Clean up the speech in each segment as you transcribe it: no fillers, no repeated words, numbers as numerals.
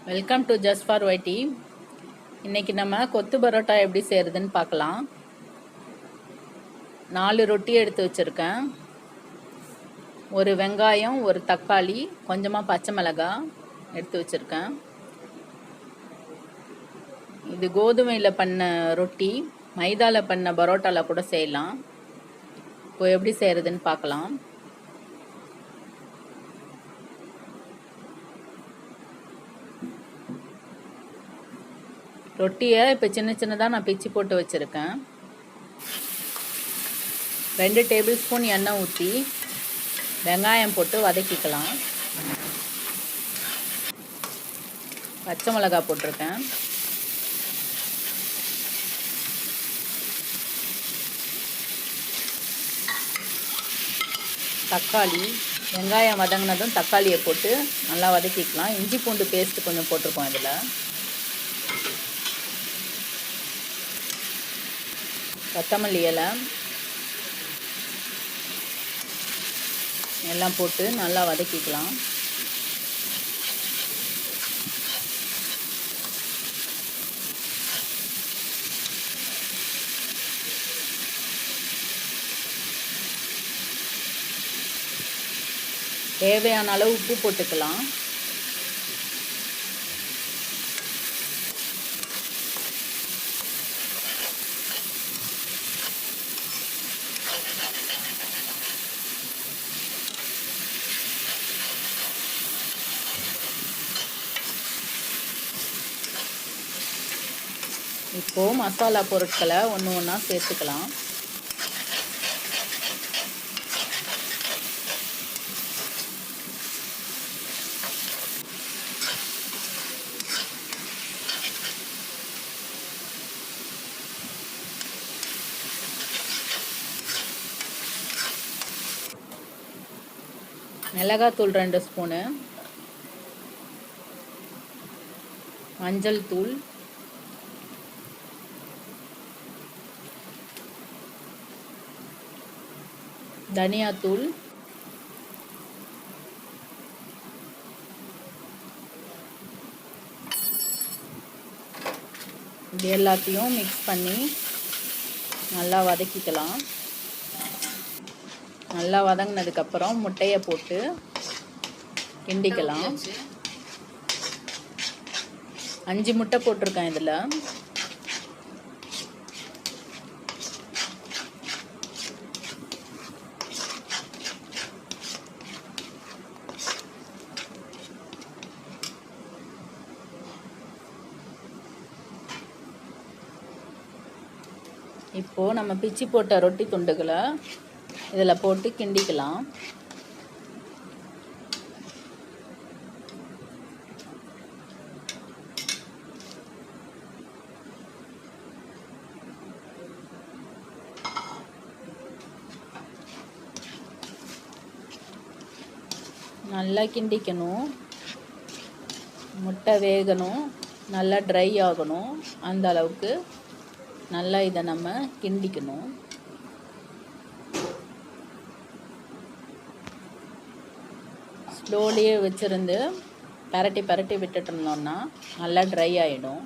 Welcome to just for YT. இன்றைக்கி நம்ம கொத்து பரோட்டா எப்படி செய்கிறதுன்னு பார்க்கலாம். 4 ரொட்டி எடுத்து வச்சுருக்கேன். ஒரு வெங்காயம், ஒரு தக்காளி, கொஞ்சமாக பச்சை மிளகாய் எடுத்து வச்சுருக்கேன். இது கோதுமையில் பண்ண ரொட்டி, மைதாவில் பண்ண பரோட்டாவில் கூட செய்யலாம். இப்போ எப்படி செய்கிறதுன்னு பார்க்கலாம். ரொட்டியை இப்போ சின்ன சின்னதாக நான் பிச்சு போட்டு வச்சுருக்கேன். 2 டேபிள் ஸ்பூன் எண்ணெய் ஊற்றி வெங்காயம் போட்டு வதக்கிக்கலாம். பச்சை மிளகாய் போட்டிருக்கேன். தக்காளி, வெங்காயம் வதங்கினதும் தக்காளியை போட்டு நல்லா வதக்கிக்கலாம். இஞ்சி பூண்டு பேஸ்ட்டு கொஞ்சம் போட்டிருக்கோம். இதில் கொத்தமல்லி இலை எல்லாம் போட்டு நல்லா வதக்கிக்கலாம். தேவையான அளவு உப்பு போட்டுக்கலாம். இப்போது மசாலா பொருட்களை ஒன்று ஒன்றா சேர்த்துக்கலாம். மிளகாத்தூள் 2 ஸ்பூனு, மஞ்சள் தூள், தனியாத்தூள், இது எல்லாத்தையும் மிக்ஸ் பண்ணி நல்லா வதக்கிக்கலாம். நல்லா வதங்கினதுக்கப்புறம் முட்டையை போட்டு கிண்டிக்கலாம். 5 முட்டை போட்டிருக்கேன் இதில். இப்போது நம்ம பிச்சு போட்ட ரொட்டி துண்டுகளை இதில் போட்டு கிண்டிக்கலாம். நல்லா கிண்டிக்கணும். முட்டை வேகணும், நல்லா ட்ரை ஆகணும். அந்த அளவுக்கு நல்லா இதை நம்ம கிண்டிக்கணும். ஸ்லோலியே வச்சுருந்து பரட்டி பரட்டி விட்டுட்டு இருந்தோம்னா நல்லா ட்ரை ஆகிடும்.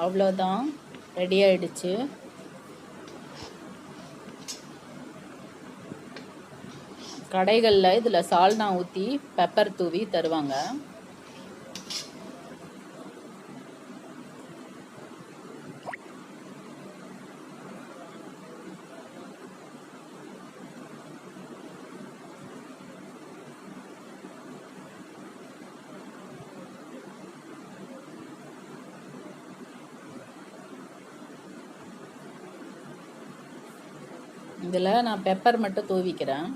அவ்வளோதான், ரெடி ஆகிடுச்சு. கடைகளில் இதில் சால்னா ஊற்றி பெப்பர் தூவி தருவாங்க. இதில் நான் பெப்பர் மட்டும் தூவிக்கிறேன்.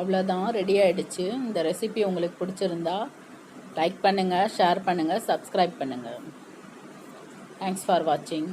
அவ்வளோதான், ரெடி ஆகிடுச்சு. இந்த ரெசிபி உங்களுக்கு பிடிச்சிருந்தா லைக் பண்ணுங்கள், ஷேர் பண்ணுங்கள், சப்ஸ்கிரைப் பண்ணுங்கள். தேங்க்ஸ் ஃபார் வாட்சிங்.